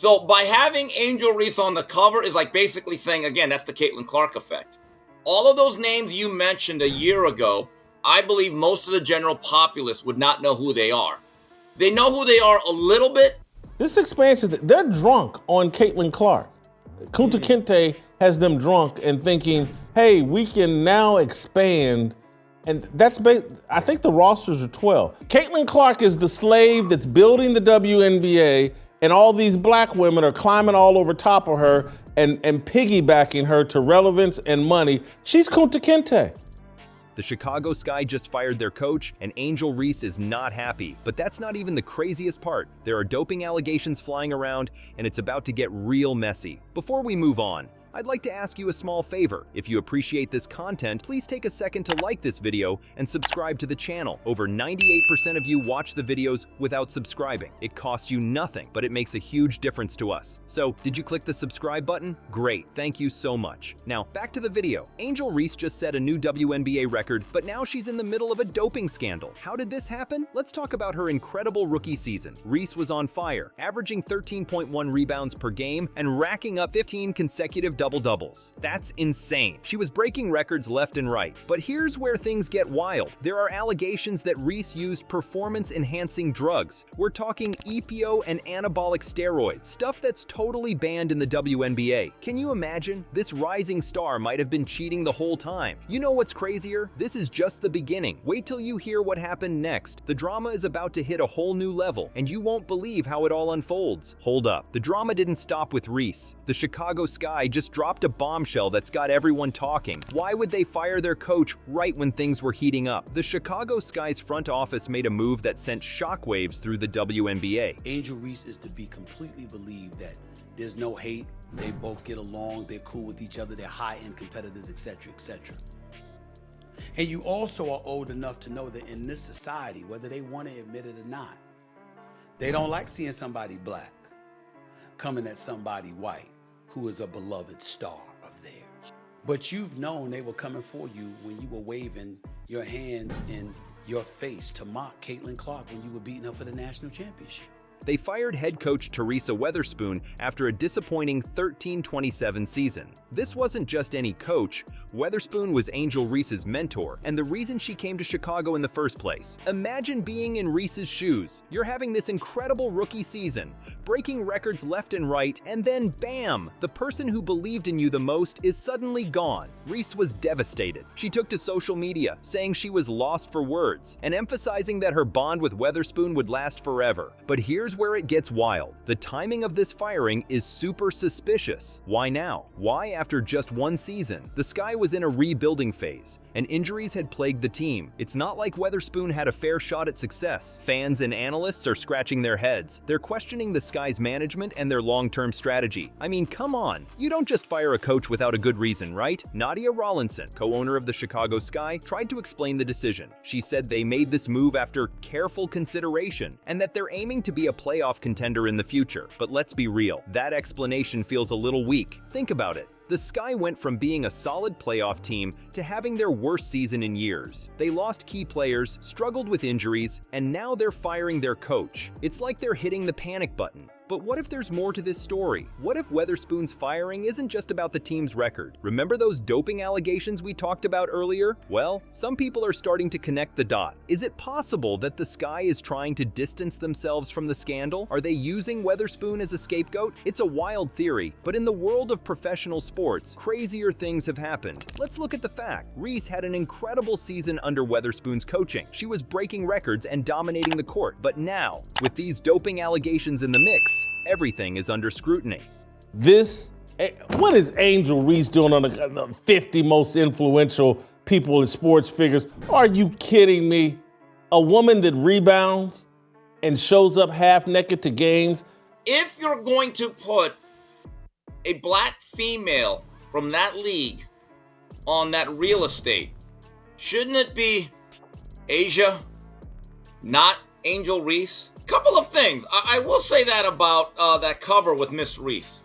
So by having Angel Reese on the cover is like basically saying, again, that's the Caitlin Clark effect. All of those names you mentioned a year ago, I believe most of the general populace would not know who they are. They know who they are a little bit. This expansion, they're drunk on Caitlin Clark. Kunta Kinte has them drunk and thinking, hey, we can now expand. And I think the rosters are 12. Caitlin Clark is the slave that's building the WNBA, and all these black women are climbing all over top of her and piggybacking her to relevance and money. She's Kunta Kinte. The Chicago Sky just fired their coach, and Angel Reese is not happy. But that's not even the craziest part. There are doping allegations flying around, and it's about to get real messy. Before we move on, I'd like to ask you a small favor. If you appreciate this content, please take a second to like this video and subscribe to the channel. Over 98% of you watch the videos without subscribing. It costs you nothing, but it makes a huge difference to us. So, did you click the subscribe button? Great, thank you so much. Now, back to the video. Angel Reese just set a new WNBA record, but now she's in the middle of a doping scandal. How did this happen? Let's talk about her incredible rookie season. Reese was on fire, averaging 13.1 rebounds per game and racking up 15 consecutive double-doubles. That's insane. She was breaking records left and right. But here's where things get wild. There are allegations that Reese used performance-enhancing drugs. We're talking EPO and anabolic steroids, stuff that's totally banned in the WNBA. Can you imagine? This rising star might have been cheating the whole time. You know what's crazier? This is just the beginning. Wait till you hear what happened next. The drama is about to hit a whole new level, and you won't believe how it all unfolds. Hold up. The drama didn't stop with Reese. The Chicago Sky just dropped a bombshell that's got everyone talking. Why would they fire their coach right when things were heating up? The Chicago Sky's front office made a move that sent shockwaves through the WNBA. Angel Reese is to be completely believed that there's no hate, they both get along, they're cool with each other, they're high-end competitors, etc., etc. And you also are old enough to know that in this society, whether they want to admit it or not, they don't like seeing somebody black coming at somebody white who is a beloved star of theirs. But you've known they were coming for you when you were waving your hands in your face to mock Caitlin Clark when you were beating her for the national championship. They fired head coach Teresa Weatherspoon after a disappointing 13-27 season. This wasn't just any coach. Weatherspoon was Angel Reese's mentor, and the reason she came to Chicago in the first place. Imagine being in Reese's shoes. You're having this incredible rookie season, breaking records left and right, and then bam! The person who believed in you the most is suddenly gone. Reese was devastated. She took to social media, saying she was lost for words, and emphasizing that her bond with Weatherspoon would last forever. But here's where it gets wild. The timing of this firing is super suspicious. Why now? Why after just one season? The Sky was in a rebuilding phase, and injuries had plagued the team. It's not like Weatherspoon had a fair shot at success. Fans and analysts are scratching their heads. They're questioning the Sky's management and their long-term strategy. I mean, come on. You don't just fire a coach without a good reason, right? Nadia Rawlinson, co-owner of the Chicago Sky, tried to explain the decision. She said they made this move after careful consideration, and that they're aiming to be a playoff contender in the future. But let's be real, that explanation feels a little weak. Think about it. The Sky went from being a solid playoff team to having their worst season in years. They lost key players, struggled with injuries, and now they're firing their coach. It's like they're hitting the panic button. But what if there's more to this story? What if Weatherspoon's firing isn't just about the team's record? Remember those doping allegations we talked about earlier? Well, some people are starting to connect the dot. Is it possible that the Sky is trying to distance themselves from the scandal? Are they using Weatherspoon as a scapegoat? It's a wild theory, but in the world of professional sports, crazier things have happened. Let's look at the fact. Reese had an incredible season under Weatherspoon's coaching. She was breaking records and dominating the court. But now, with these doping allegations in the mix, everything is under scrutiny. What is Angel Reese doing on the 50 most influential people in sports figures? Are you kidding me? A woman that rebounds and shows up half naked to games? If you're going to put a black female from that league on that real estate, shouldn't it be Asia, not Angel Reese? Couple of things. I will say that about that cover with Miss Reese.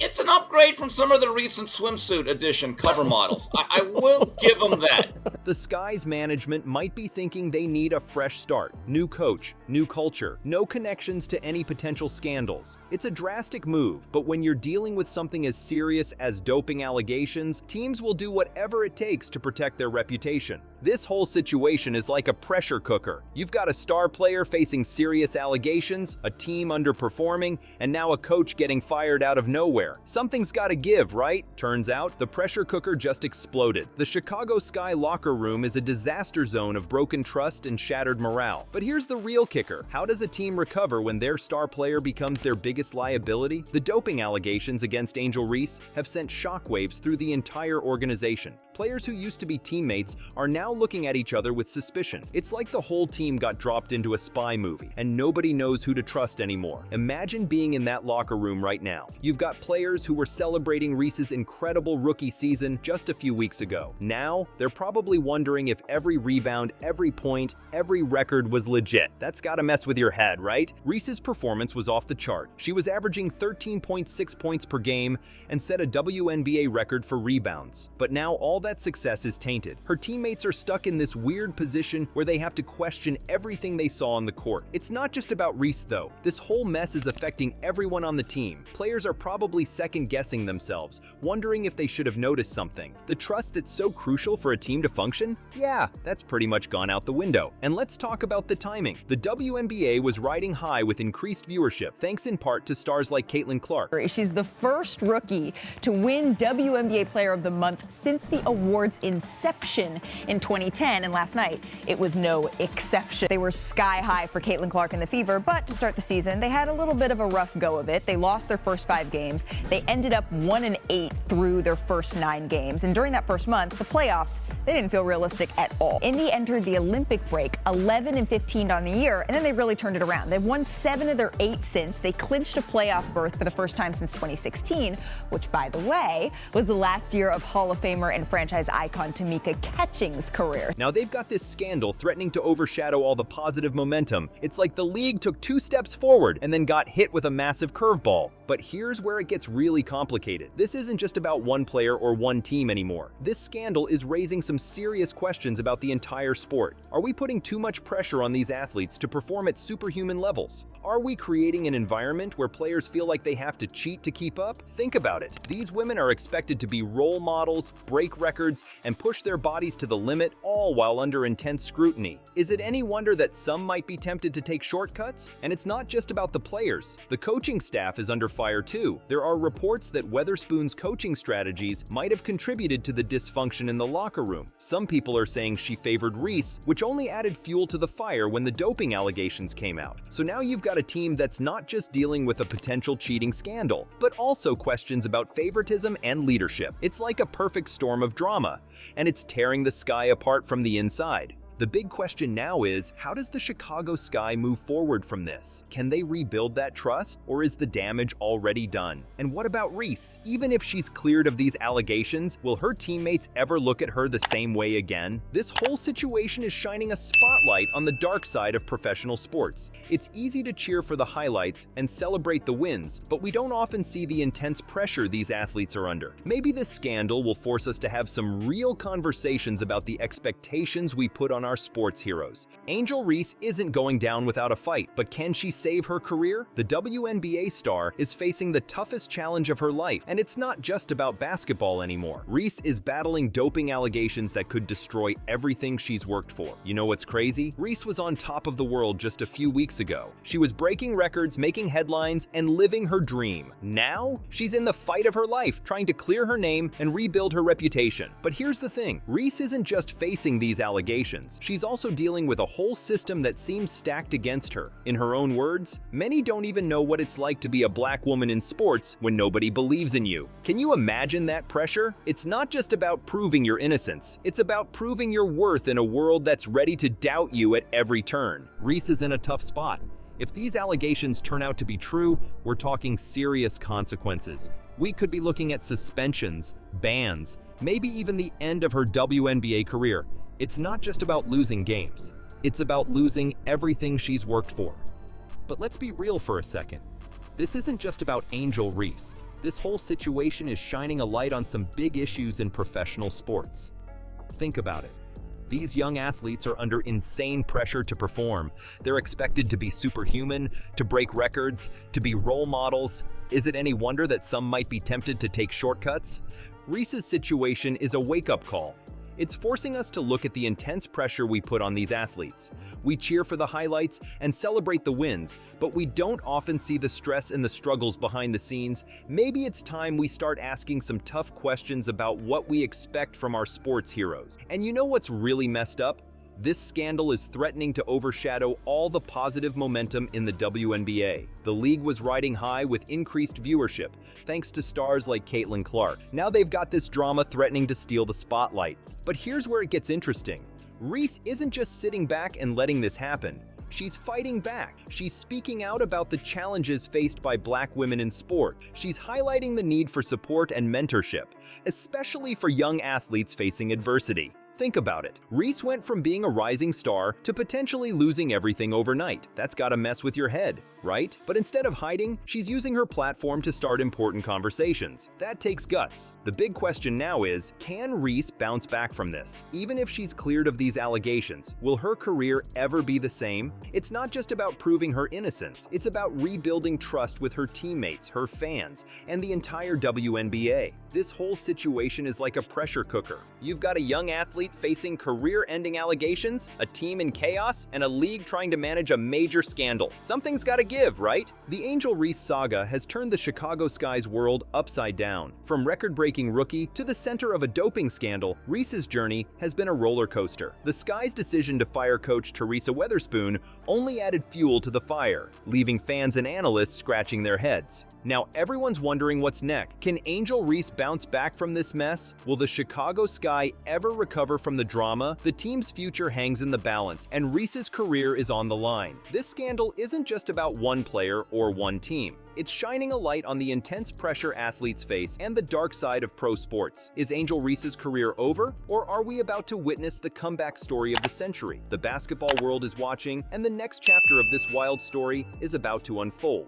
It's an upgrade from some of the recent swimsuit edition cover models. I will give them that. The Sky's management might be thinking they need a fresh start, new coach, new culture, no connections to any potential scandals. It's a drastic move, but when you're dealing with something as serious as doping allegations, teams will do whatever it takes to protect their reputation. This whole situation is like a pressure cooker. You've got a star player facing serious allegations, a team underperforming, and now a coach getting fired out of nowhere. Something's gotta give, right? Turns out, the pressure cooker just exploded. The Chicago Sky locker room is a disaster zone of broken trust and shattered morale. But here's the real kicker. How does a team recover when their star player becomes their biggest liability? The doping allegations against Angel Reese have sent shockwaves through the entire organization. Players who used to be teammates are now looking at each other with suspicion. It's like the whole team got dropped into a spy movie, and nobody knows who to trust anymore. Imagine being in that locker room right now. You've got players who were celebrating Reese's incredible rookie season just a few weeks ago. Now, they're probably wondering if every rebound, every point, every record was legit. That's gotta mess with your head, right? Reese's performance was off the chart. She was averaging 13.6 points per game and set a WNBA record for rebounds. But now all that success is tainted. Her teammates are stuck in this weird position where they have to question everything they saw on the court. It's not just about Reese though. This whole mess is affecting everyone on the team. Players are probably second-guessing themselves, wondering if they should have noticed something. The trust that's so crucial for a team to function? Yeah, that's pretty much gone out the window. And let's talk about the timing. The WNBA was riding high with increased viewership, thanks in part to stars like Caitlin Clark. She's the first rookie to win WNBA Player of the Month since the award's inception in 2010, and last night it was no exception. They were sky high for Caitlin Clark and the Fever, but to start the season, they had a little bit of a rough go of it. They lost their first 5 games. They ended up 1-8 through their first 9 games, and during that first month, the playoffs, they didn't feel realistic at all. Indy entered the Olympic break 11-15 on the year, and then they really turned it around. They've won 7 of their 8 since. They clinched a playoff berth for the first time since 2016, which, by the way, was the last year of Hall of Famer and franchise icon Tamika Catching's career. Now they've got this scandal threatening to overshadow all the positive momentum. It's like the league took 2 steps forward and then got hit with a massive curveball. But here's where it gets really complicated. This isn't just about one player or one team anymore. This scandal is raising some serious questions about the entire sport. Are we putting too much pressure on these athletes to perform at superhuman levels? Are we creating an environment where players feel like they have to cheat to keep up? Think about it. These women are expected to be role models, break records, and push their bodies to the limit, all while under intense scrutiny. Is it any wonder that some might be tempted to take shortcuts? And it's not just about the players. The coaching staff is under fire too. There are reports that Weatherspoon's coaching strategies might have contributed to the dysfunction in the locker room. Some people are saying she favored Reese, which only added fuel to the fire when the doping allegations came out. So now you've got a team that's not just dealing with a potential cheating scandal, but also questions about favoritism and leadership. It's like a perfect storm of drama, and it's tearing the Sky apart from the inside. The big question now is, how does the Chicago Sky move forward from this? Can they rebuild that trust, or is the damage already done? And what about Reese? Even if she's cleared of these allegations, will her teammates ever look at her the same way again? This whole situation is shining a spotlight on the dark side of professional sports. It's easy to cheer for the highlights and celebrate the wins, but we don't often see the intense pressure these athletes are under. Maybe this scandal will force us to have some real conversations about the expectations we put on our sports heroes. Angel Reese isn't going down without a fight, but can she save her career? The WNBA star is facing the toughest challenge of her life, and it's not just about basketball anymore. Reese is battling doping allegations that could destroy everything she's worked for. You know what's crazy? Reese was on top of the world just a few weeks ago. She was breaking records, making headlines, and living her dream. Now, she's in the fight of her life, trying to clear her name and rebuild her reputation. But here's the thing, Reese isn't just facing these allegations. She's also dealing with a whole system that seems stacked against her. In her own words, many don't even know what it's like to be a black woman in sports when nobody believes in you. Can you imagine that pressure? It's not just about proving your innocence. It's about proving your worth in a world that's ready to doubt you at every turn. Reese is in a tough spot. If these allegations turn out to be true, we're talking serious consequences. We could be looking at suspensions, bans, maybe even the end of her WNBA career. It's not just about losing games. It's about losing everything she's worked for. But let's be real for a second. This isn't just about Angel Reese. This whole situation is shining a light on some big issues in professional sports. Think about it. These young athletes are under insane pressure to perform. They're expected to be superhuman, to break records, to be role models. Is it any wonder that some might be tempted to take shortcuts? Reese's situation is a wake-up call. It's forcing us to look at the intense pressure we put on these athletes. We cheer for the highlights and celebrate the wins, but we don't often see the stress and the struggles behind the scenes. Maybe it's time we start asking some tough questions about what we expect from our sports heroes. And you know what's really messed up? This scandal is threatening to overshadow all the positive momentum in the WNBA. The league was riding high with increased viewership, thanks to stars like Caitlin Clark. Now they've got this drama threatening to steal the spotlight. But here's where it gets interesting. Reese isn't just sitting back and letting this happen. She's fighting back. She's speaking out about the challenges faced by Black women in sport. She's highlighting the need for support and mentorship, especially for young athletes facing adversity. Think about it. Reese went from being a rising star to potentially losing everything overnight. That's gotta mess with your head, right? But instead of hiding, she's using her platform to start important conversations. That takes guts. The big question now is, can Reese bounce back from this? Even if she's cleared of these allegations, will her career ever be the same? It's not just about proving her innocence. It's about rebuilding trust with her teammates, her fans, and the entire WNBA. This whole situation is like a pressure cooker. You've got a young athlete facing career-ending allegations, a team in chaos, and a league trying to manage a major scandal. Something's gotta give, right? The Angel Reese saga has turned the Chicago Sky's world upside down. From record-breaking rookie to the center of a doping scandal, Reese's journey has been a roller coaster. The Sky's decision to fire coach Teresa Weatherspoon only added fuel to the fire, leaving fans and analysts scratching their heads. Now everyone's wondering what's next. Can Angel Reese bounce back from this mess? Will the Chicago Sky ever recover from the drama? The team's future hangs in the balance, and Reese's career is on the line. This scandal isn't just about one player or one team. It's shining a light on the intense pressure athletes face and the dark side of pro sports. Is Angel Reese's career over, or are we about to witness the comeback story of the century? The basketball world is watching, and the next chapter of this wild story is about to unfold.